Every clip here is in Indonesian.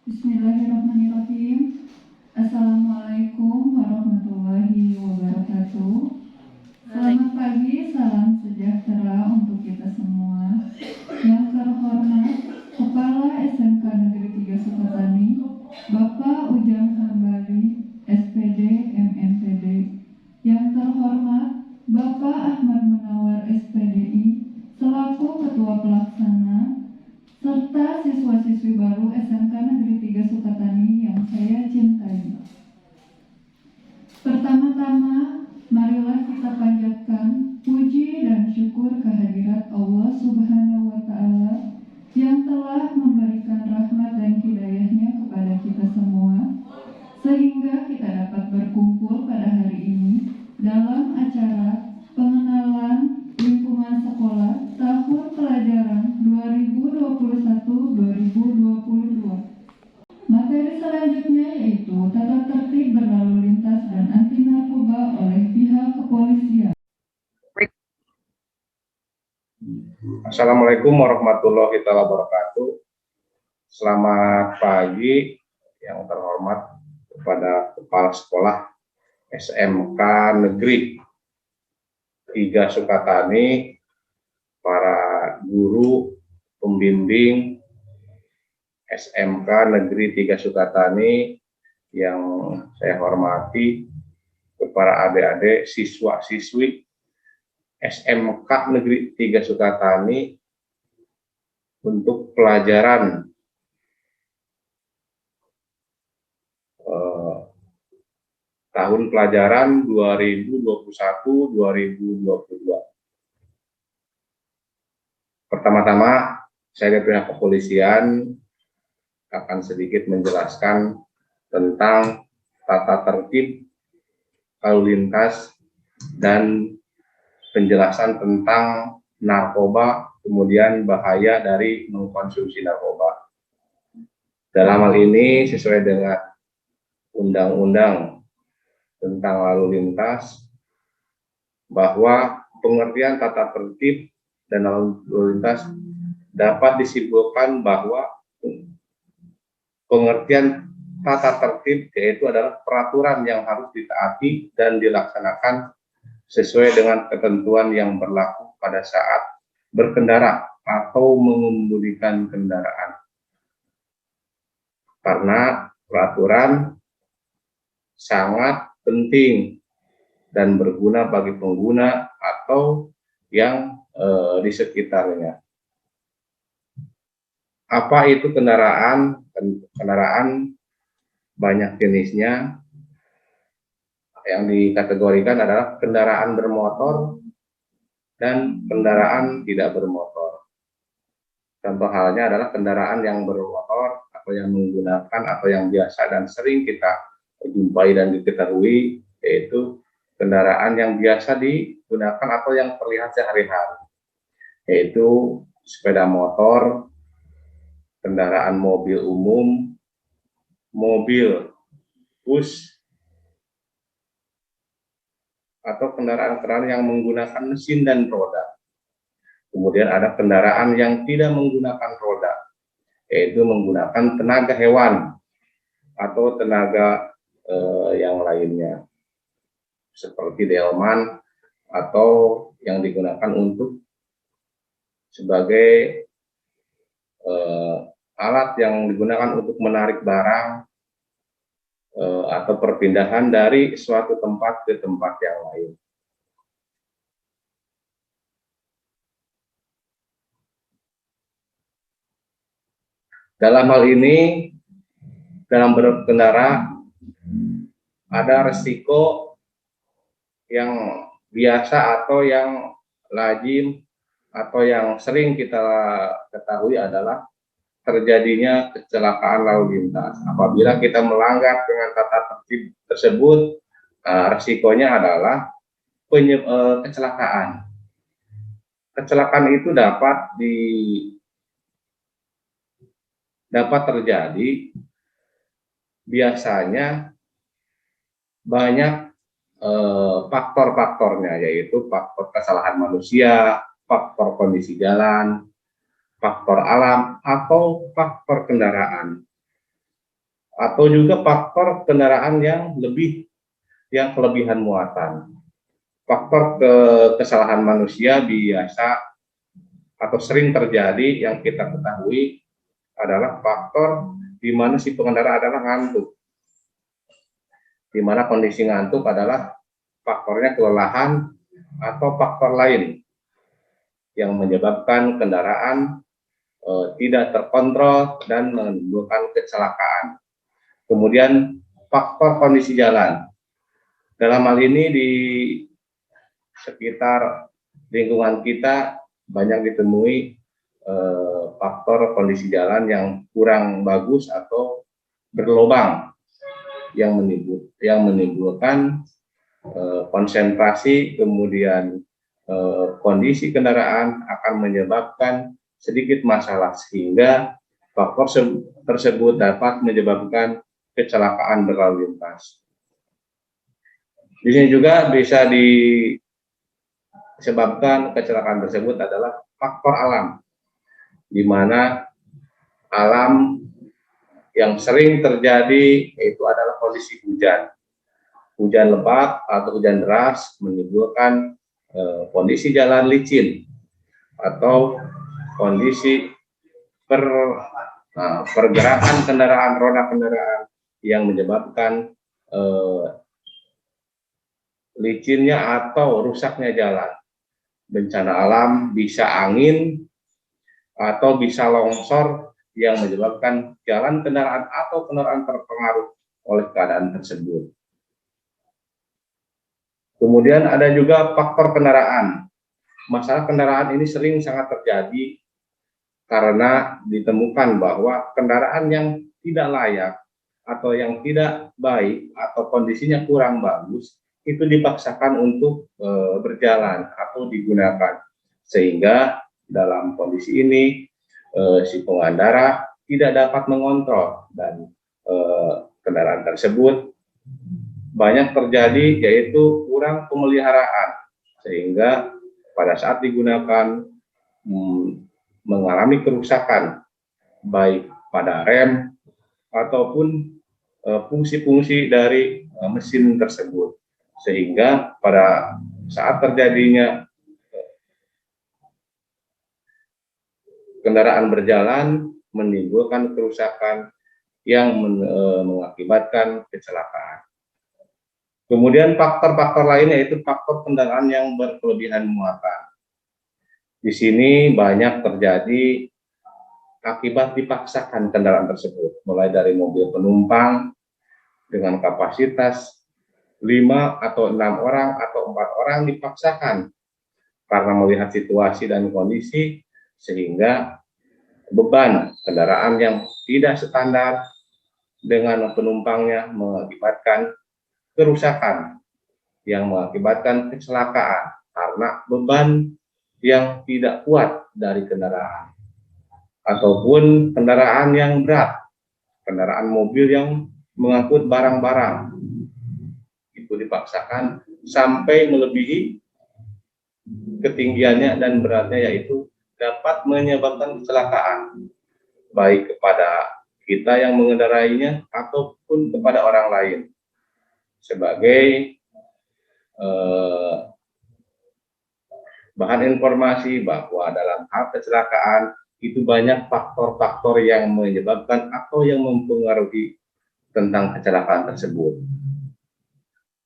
Bismillahirrahmanirrahim. Assalamualaikum warahmatullahi wabarakatuh. Selamat pagi, salam sejahtera untuk kita semua. Yang terhormat Kepala SMK Negeri 3 Sukatani, Bapak Ujang Hambali, SPD, MNPD. Yang terhormat Bapak Ahmad Munawar, SPDI, selaku Ketua Pelaksana, serta siswa-siswi baru SMK Negeri 3 Sukatani yang saya cintai. Pertama-tama, marilah kita panjatkan puji dan syukur kehadirat Allah Subhanahu wa Ta'ala yang telah memberikan rahmat dan hidayahnya kepada kita semua, sehingga kita dapat berkumpul pada hari ini dalam acara pengenalan lingkungan sekolah tahun pelajaran 2021-2022. Materi selanjutnya yaitu tata tertib berlalu lintas dan anti narkoba oleh pihak kepolisian. Assalamualaikum warahmatullahi wabarakatuh. Selamat pagi yang terhormat kepada Kepala Sekolah SMK Negeri 3 Sukatani, para guru, pembimbing SMK Negeri 3 Sukatani yang saya hormati, para adik-adik, siswa-siswi SMK Negeri 3 Sukatani untuk pelajaran tahun pelajaran 2021-2022. Pertama-tama, saya dari pihak kepolisian akan sedikit menjelaskan tentang tata tertib lalu lintas dan penjelasan tentang narkoba, kemudian bahaya dari mengkonsumsi narkoba. Dalam hal ini sesuai dengan undang-undang tentang lalu lintas, bahwa pengertian tata tertib dan lalu lintas dapat disimpulkan bahwa pengertian tata tertib yaitu adalah peraturan yang harus ditaati dan dilaksanakan sesuai dengan ketentuan yang berlaku pada saat berkendara atau mengemudikan kendaraan. Karena peraturan sangat penting dan berguna bagi pengguna atau yang di sekitarnya. Apa itu kendaraan? Kendaraan banyak jenisnya. Yang dikategorikan adalah kendaraan bermotor dan kendaraan tidak bermotor. Contoh halnya adalah kendaraan yang bermotor atau yang menggunakan atau yang biasa dan sering kita jumpai dan diketahui, yaitu kendaraan yang biasa digunakan atau yang terlihat sehari-hari, yaitu sepeda motor, kendaraan mobil umum, mobil bus, atau kendaraan-kendaraan yang menggunakan mesin dan roda. Kemudian ada kendaraan yang tidak menggunakan roda, yaitu menggunakan tenaga hewan atau tenaga yang lainnya, seperti delman atau yang digunakan untuk sebagai alat yang digunakan untuk menarik barang atau perpindahan dari suatu tempat ke tempat yang lain. Dalam hal ini, dalam berkendara ada resiko yang biasa atau yang lazim atau yang sering kita ketahui adalah terjadinya kecelakaan lalu lintas. Apabila kita melanggar dengan tata tertib tersebut, resikonya adalah kecelakaan. Kecelakaan itu dapat terjadi biasanya banyak faktor-faktornya, yaitu faktor kesalahan manusia, faktor kondisi jalan, faktor alam, atau faktor kendaraan. atau juga faktor kendaraan yang kelebihan muatan. Faktor kesalahan manusia biasa atau sering terjadi yang kita ketahui adalah faktor di mana si pengendara adalah ngantuk. Di mana kondisi ngantuk adalah faktornya kelelahan atau faktor lain yang menyebabkan kendaraan tidak terkontrol dan menimbulkan kecelakaan. Kemudian faktor kondisi jalan. Dalam hal ini di sekitar lingkungan kita banyak ditemui faktor kondisi jalan yang kurang bagus atau berlubang yang menimbulkan konsentrasi, kemudian kondisi kendaraan akan menyebabkan sedikit masalah sehingga faktor tersebut dapat menyebabkan kecelakaan berlalu lintas. Di sini juga bisa disebabkan kecelakaan tersebut adalah faktor alam, di mana alam yang sering terjadi yaitu adalah kondisi hujan lebat atau hujan deras menimbulkan kondisi jalan licin atau kondisi pergerakan roda kendaraan yang menyebabkan licinnya atau rusaknya jalan. Bencana alam bisa angin atau bisa longsor yang menyebabkan jalan kendaraan atau kendaraan terpengaruh oleh keadaan tersebut. Kemudian ada juga faktor kendaraan. Masalah kendaraan ini sering sangat terjadi karena ditemukan bahwa kendaraan yang tidak layak atau yang tidak baik atau kondisinya kurang bagus itu dipaksakan untuk berjalan atau digunakan, sehingga dalam kondisi ini si pengendara tidak dapat mengontrol dan kendaraan tersebut banyak terjadi yaitu kurang pemeliharaan, sehingga pada saat digunakan mengalami kerusakan baik pada rem ataupun fungsi-fungsi dari mesin tersebut, sehingga pada saat terjadinya kendaraan berjalan menimbulkan kerusakan yang mengakibatkan kecelakaan. Kemudian faktor-faktor lainnya yaitu faktor kendaraan yang berkelebihan muatan. Di sini banyak terjadi akibat dipaksakan kendaraan tersebut, mulai dari mobil penumpang dengan kapasitas 5 atau 6 orang atau 4 orang dipaksakan karena melihat situasi dan kondisi, sehingga beban kendaraan yang tidak standar dengan penumpangnya mengakibatkan kerusakan yang mengakibatkan kecelakaan karena beban yang tidak kuat dari kendaraan, ataupun kendaraan yang berat, kendaraan mobil yang mengangkut barang-barang itu dipaksakan sampai melebihi ketinggiannya dan beratnya, yaitu dapat menyebabkan kecelakaan baik kepada kita yang mengendarainya ataupun kepada orang lain. Sebagai bahan informasi bahwa dalam hal kecelakaan itu banyak faktor-faktor yang menyebabkan atau yang mempengaruhi tentang kecelakaan tersebut.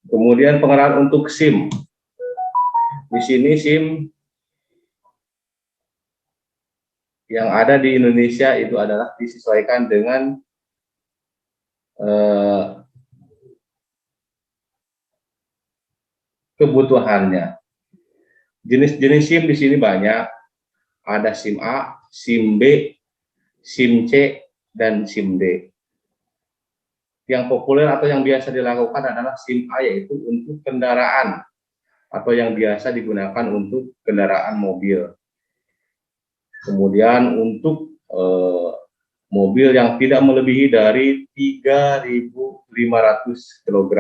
Kemudian pengenalan untuk SIM. Di sini SIM yang ada di Indonesia itu adalah disesuaikan dengan kebutuhannya. Jenis-jenis SIM di sini banyak. Ada SIM A, SIM B, SIM C, dan SIM D. Yang populer atau yang biasa dilakukan adalah SIM A, yaitu untuk kendaraan atau yang biasa digunakan untuk kendaraan mobil. Kemudian untuk mobil yang tidak melebihi dari 3.500 kg.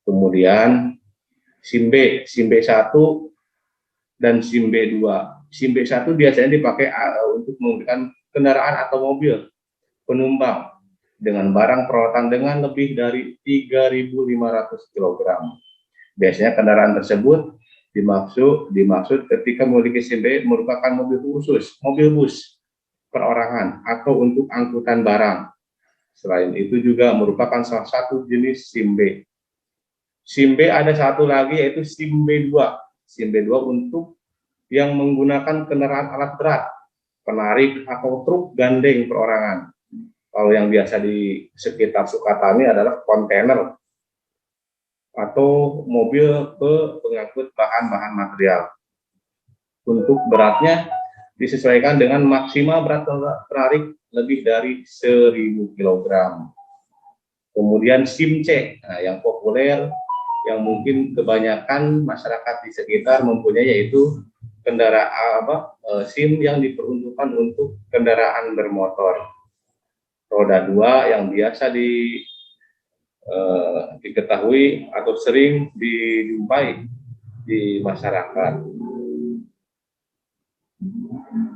Kemudian SIM B1 dan SIM B2. SIM B1 biasanya dipakai untuk menggunakan kendaraan atau mobil penumpang. dengan barang perawatan dengan lebih dari 3.500 kg. Biasanya kendaraan tersebut dimaksud ketika memiliki SIM B merupakan mobil khusus, mobil bus perorangan atau untuk angkutan barang. Selain itu juga merupakan salah satu jenis SIM B. SIM B ada satu lagi yaitu SIM B2. SIM B2 untuk yang menggunakan kendaraan alat berat, penarik atau truk gandeng perorangan. Kalau yang biasa di sekitar Sukatani adalah kontainer atau mobil pengangkut bahan-bahan material. Untuk beratnya disesuaikan dengan maksimal berat penarik lebih dari 1.000 kg. Kemudian SIM C, yang populer, yang mungkin kebanyakan masyarakat di sekitar mempunyai, yaitu SIM yang diperuntukkan untuk kendaraan bermotor roda 2 yang biasa diketahui atau sering dijumpai di masyarakat.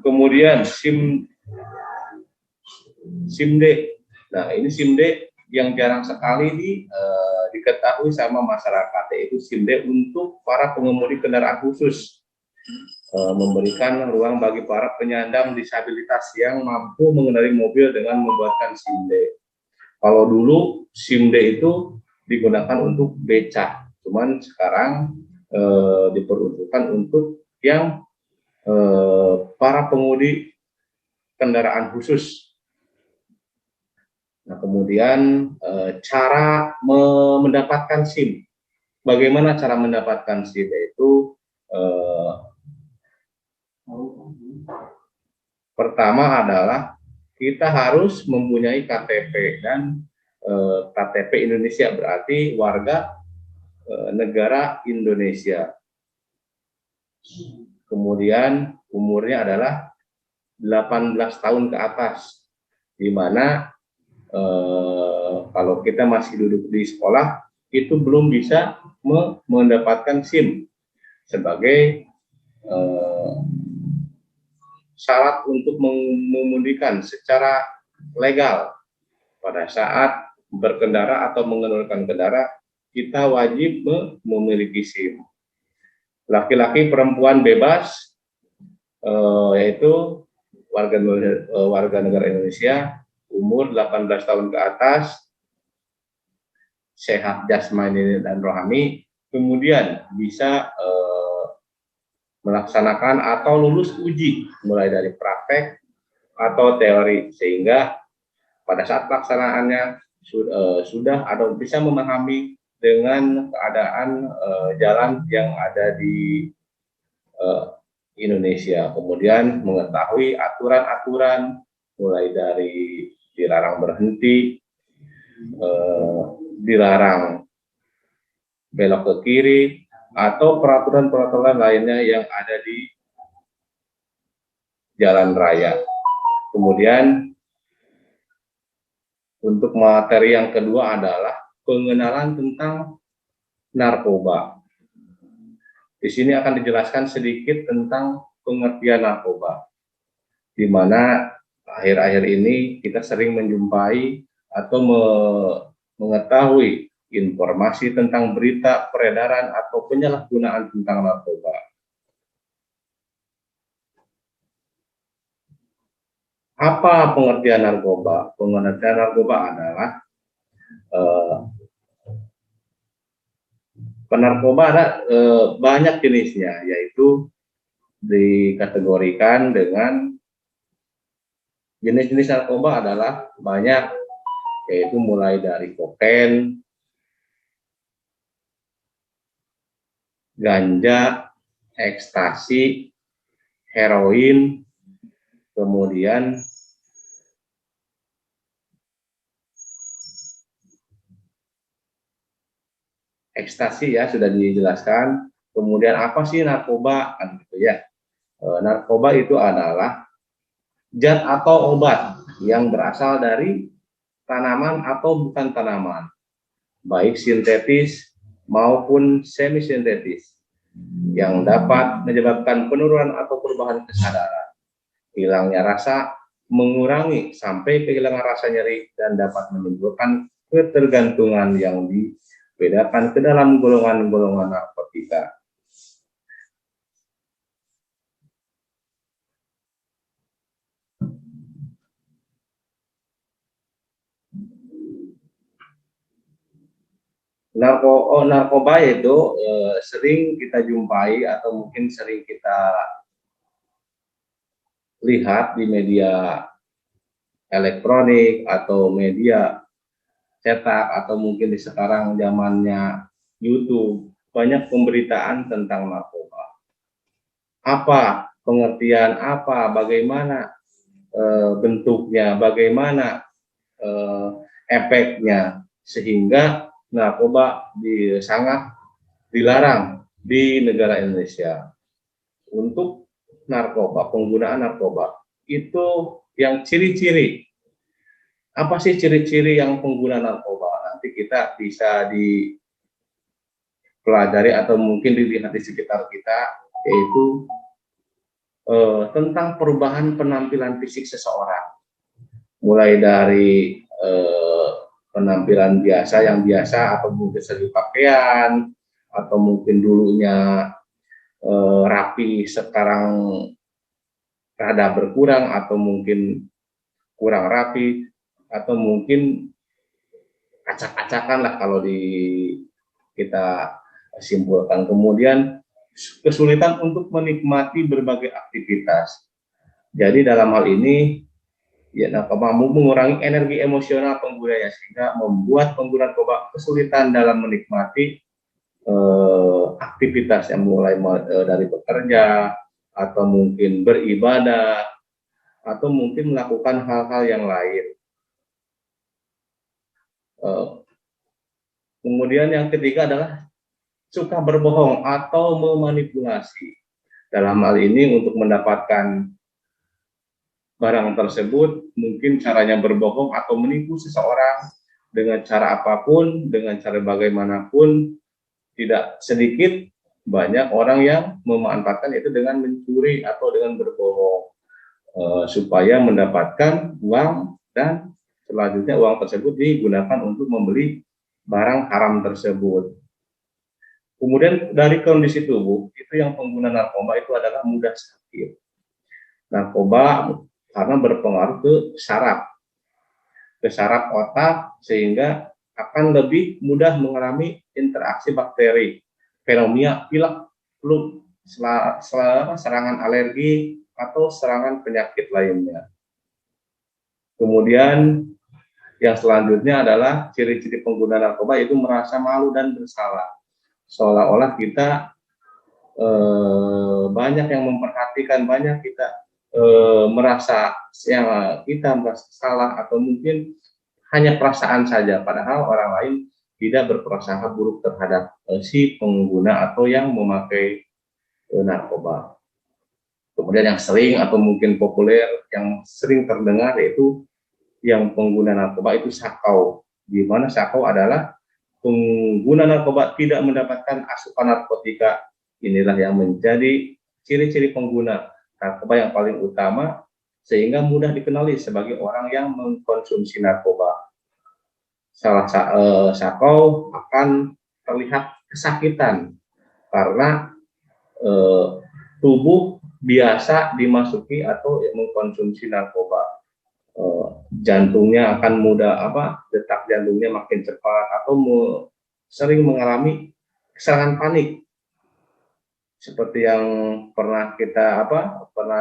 Kemudian SIM D. Nah, ini SIM D yang jarang sekali diketahui sama masyarakat, yaitu SIM D untuk para pengemudi kendaraan khusus, memberikan ruang bagi para penyandang disabilitas yang mampu mengendarai mobil dengan membuatkan SIM D. Kalau dulu SIM D itu digunakan untuk becak, cuman sekarang diperuntukkan untuk yang para pengemudi kendaraan khusus. Nah, kemudian cara mendapatkan SIM. Bagaimana cara mendapatkan SIM? Yaitu pertama adalah kita harus mempunyai KTP, dan KTP Indonesia berarti warga negara Indonesia. Kemudian umurnya adalah 18 tahun ke atas, di mana kalau kita masih duduk di sekolah itu belum bisa mendapatkan SIM sebagai syarat untuk mengemudikan secara legal. Pada saat berkendara atau mengendaraan kendaraan, kita wajib memiliki SIM. Laki-laki, perempuan bebas, yaitu warga negara Indonesia, umur 18 tahun ke atas, sehat jasmani dan rohani, kemudian bisa melaksanakan atau lulus uji mulai dari praktek atau teori, sehingga pada saat pelaksanaannya sudah atau bisa memahami dengan keadaan jalan yang ada di Indonesia. Kemudian mengetahui aturan-aturan mulai dari dilarang berhenti, dilarang belok ke kiri, atau peraturan-peraturan lainnya yang ada di jalan raya. Kemudian untuk materi yang kedua adalah pengenalan tentang narkoba. Di sini akan dijelaskan sedikit tentang pengertian narkoba, di mana akhir-akhir ini kita sering menjumpai atau mengetahui informasi tentang berita peredaran atau penyalahgunaan tentang narkoba. Apa pengertian narkoba? Pengertian narkoba adalah penarkoba ada banyak jenisnya, yaitu dikategorikan dengan jenis-jenis narkoba adalah banyak, yaitu mulai dari kokain, ganja, ekstasi, heroin, kemudian ekstasi ya sudah dijelaskan. Kemudian apa sih narkoba? Kan gitu ya. Narkoba itu adalah zat atau obat yang berasal dari tanaman atau bukan tanaman, baik sintetis maupun semi sintetis, yang dapat menyebabkan penurunan atau perubahan kesadaran, hilangnya rasa, mengurangi sampai kehilangan rasa nyeri dan dapat menimbulkan ketergantungan yang dibedakan ke dalam golongan-golongan narkotika. Narkoba itu sering kita jumpai atau mungkin sering kita lihat di media elektronik atau media cetak atau mungkin di sekarang zamannya YouTube, banyak pemberitaan tentang narkoba. Apa pengertian, apa, bagaimana bentuknya, bagaimana efeknya, sehingga narkoba sangat dilarang di negara Indonesia. Untuk narkoba, penggunaan narkoba itu yang ciri-ciri. Apa sih ciri-ciri yang pengguna narkoba? Nanti kita bisa dipelajari atau mungkin dilihat di sekitar kita, yaitu tentang perubahan penampilan fisik seseorang. Mulai dari penampilan yang biasa atau mungkin segi pakaian, atau mungkin dulunya rapi sekarang rada berkurang, atau mungkin kurang rapi, atau mungkin acak-acakan lah kalau kita simpulkan. Kemudian kesulitan untuk menikmati berbagai aktivitas. Jadi dalam hal ini ya narkoba mengurangi energi emosional penggunanya, sehingga membuat pengguna narkoba kesulitan dalam menikmati aktivitas yang mulai dari bekerja, atau mungkin beribadah, atau mungkin melakukan hal-hal yang lain. Kemudian yang ketiga adalah suka berbohong atau memanipulasi. Dalam hal ini untuk mendapatkan barang tersebut, mungkin caranya berbohong atau menipu seseorang dengan cara apapun, dengan cara bagaimanapun. Tidak sedikit banyak orang yang memanfaatkan itu dengan mencuri atau dengan berbohong supaya mendapatkan uang, dan selanjutnya uang tersebut digunakan untuk membeli barang haram tersebut. Kemudian dari kondisi tubuh, itu yang pengguna narkoba itu adalah mudah sakit. Narkoba karena berpengaruh ke saraf otak, sehingga akan lebih mudah mengalami interaksi bakteri, pneumonia, pilek, flu, serangan alergi, atau serangan penyakit lainnya. Kemudian yang selanjutnya adalah ciri-ciri pengguna narkoba itu merasa malu dan bersalah. Seolah-olah kita banyak yang memperhatikan, banyak kita merasa salah, atau mungkin hanya perasaan saja, padahal orang lain tidak berprasangka buruk terhadap si pengguna atau yang memakai narkoba. Kemudian yang sering atau mungkin populer, yang sering terdengar, yaitu yang pengguna narkoba itu sakau, di mana sakau adalah pengguna narkoba tidak mendapatkan asupan narkotika. Inilah yang menjadi ciri-ciri pengguna narkoba yang paling utama, sehingga mudah dikenali sebagai orang yang mengkonsumsi narkoba. Sakau akan terlihat kesakitan karena tubuh biasa dimasuki atau mengkonsumsi narkoba. Jantungnya akan detak jantungnya makin cepat, atau sering mengalami serangan panik, seperti yang pernah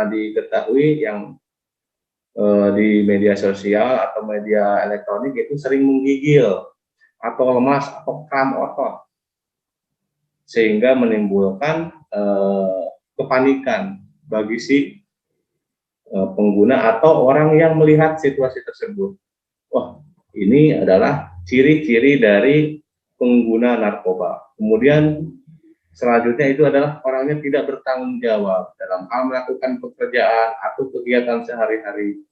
diketahui yang di media sosial atau media elektronik itu sering menggigil atau lemas atau kram otot, sehingga menimbulkan kepanikan bagi si pengguna atau orang yang melihat situasi tersebut. Wah, ini adalah ciri-ciri dari pengguna narkoba. Kemudian selanjutnya itu adalah orangnya tidak bertanggung jawab dalam hal melakukan pekerjaan atau kegiatan sehari-hari.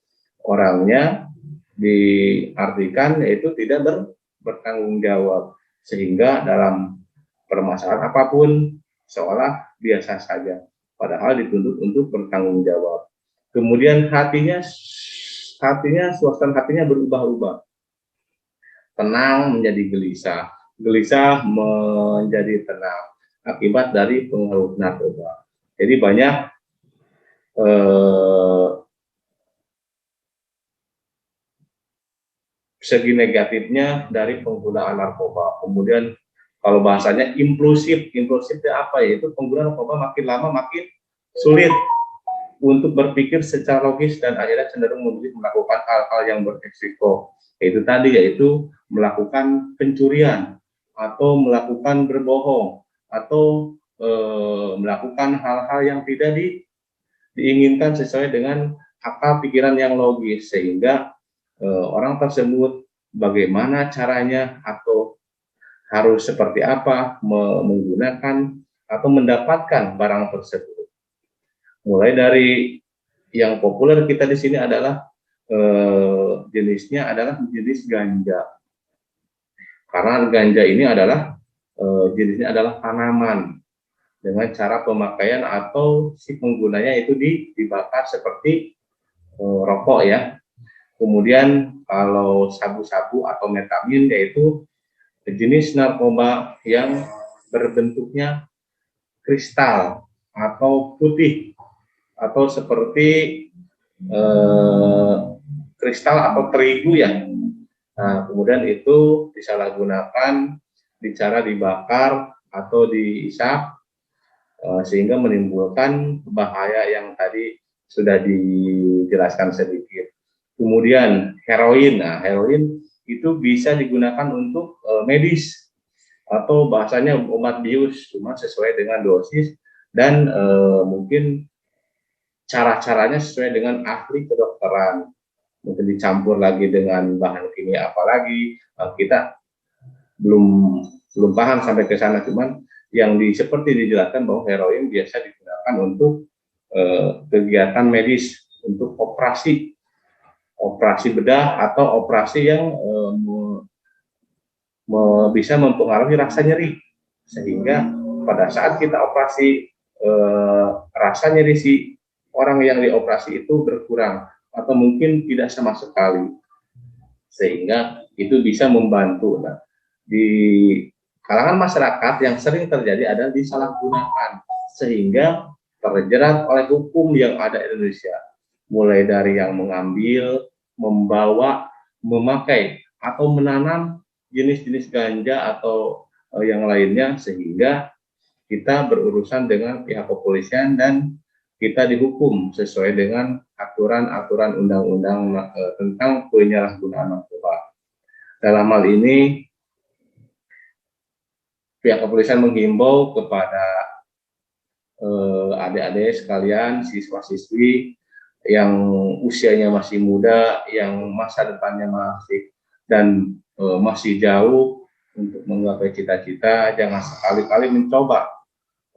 Orangnya diartikan yaitu tidak bertanggung jawab, sehingga dalam permasalahan apapun seolah biasa saja, padahal dituntut untuk bertanggung jawab. Kemudian hatinya suasana hatinya berubah-ubah. Tenang menjadi gelisah, gelisah menjadi tenang akibat dari pengaruh narkoba. Jadi banyak segi negatifnya dari penggunaan narkoba. Kemudian kalau bahasanya impulsif, impulsifnya apa ya? Itu pengguna narkoba makin lama makin sulit untuk berpikir secara logis dan akhirnya cenderung memilih melakukan hal-hal yang beresiko. Yaitu melakukan pencurian atau melakukan berbohong atau melakukan hal-hal yang tidak diinginkan sesuai dengan akal pikiran yang logis, sehingga orang tersebut bagaimana caranya atau harus seperti apa menggunakan atau mendapatkan barang tersebut. Mulai dari yang populer kita di sini adalah jenisnya adalah jenis ganja. Karena ganja ini adalah jenisnya adalah tanaman dengan cara pemakaian atau si penggunanya itu dibakar seperti rokok ya. Kemudian kalau sabu-sabu atau metamin yaitu jenis narkoba yang berbentuknya kristal atau putih atau seperti kristal atau terigu ya. Nah, kemudian itu disalahgunakan, cara dibakar atau diisap sehingga menimbulkan bahaya yang tadi sudah dijelaskan sedikit. Kemudian heroin, nah heroin itu bisa digunakan untuk medis atau bahasanya obat bius, cuma sesuai dengan dosis dan mungkin cara-caranya sesuai dengan ahli kedokteran. Mungkin dicampur lagi dengan bahan kimia apalagi kita belum paham sampai ke sana, cuman yang seperti dijelaskan bahwa heroin biasa digunakan untuk kegiatan medis, untuk operasi bedah atau operasi yang bisa mempengaruhi rasa nyeri, sehingga pada saat kita operasi rasa nyeri si orang yang dioperasi itu berkurang atau mungkin tidak sama sekali, sehingga itu bisa membantu. Nah, di kalangan masyarakat yang sering terjadi adalah disalahgunakan sehingga terjerat oleh hukum yang ada di Indonesia, mulai dari yang mengambil, membawa, memakai atau menanam jenis-jenis ganja atau yang lainnya, sehingga kita berurusan dengan pihak kepolisian dan kita dihukum sesuai dengan aturan-aturan undang-undang tentang penyalahgunaan narkoba. Dalam hal ini, pihak kepolisian menghimbau kepada adik-adik sekalian, siswa-siswi yang usianya masih muda, yang masa depannya masih jauh untuk menggapai cita-cita, jangan sekali-kali mencoba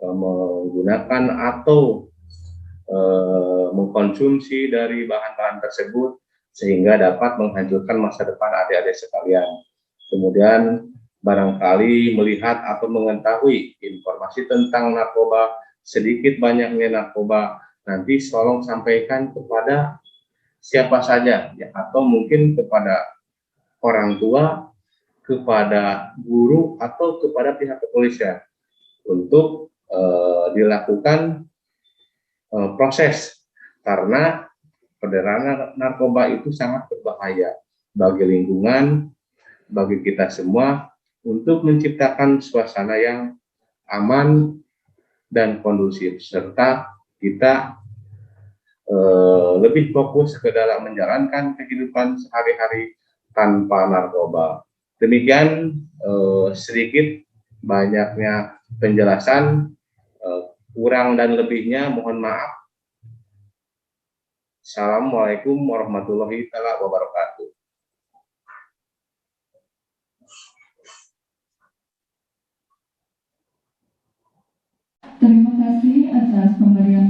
menggunakan atau mengkonsumsi dari bahan-bahan tersebut sehingga dapat menghancurkan masa depan adik-adik sekalian. Kemudian barangkali melihat atau mengetahui informasi tentang narkoba, sedikit banyaknya narkoba, nanti tolong sampaikan kepada siapa saja ya, atau mungkin kepada orang tua, kepada guru atau kepada pihak kepolisian untuk dilakukan proses, karena peredaran narkoba itu sangat berbahaya bagi lingkungan, bagi kita semua, untuk menciptakan suasana yang aman dan kondusif, serta kita lebih fokus ke dalam menjalankan kehidupan sehari-hari tanpa narkoba. Demikian sedikit banyaknya penjelasan, kurang dan lebihnya mohon maaf. Assalamualaikum warahmatullahi wabarakatuh. Terima kasih atas pemberian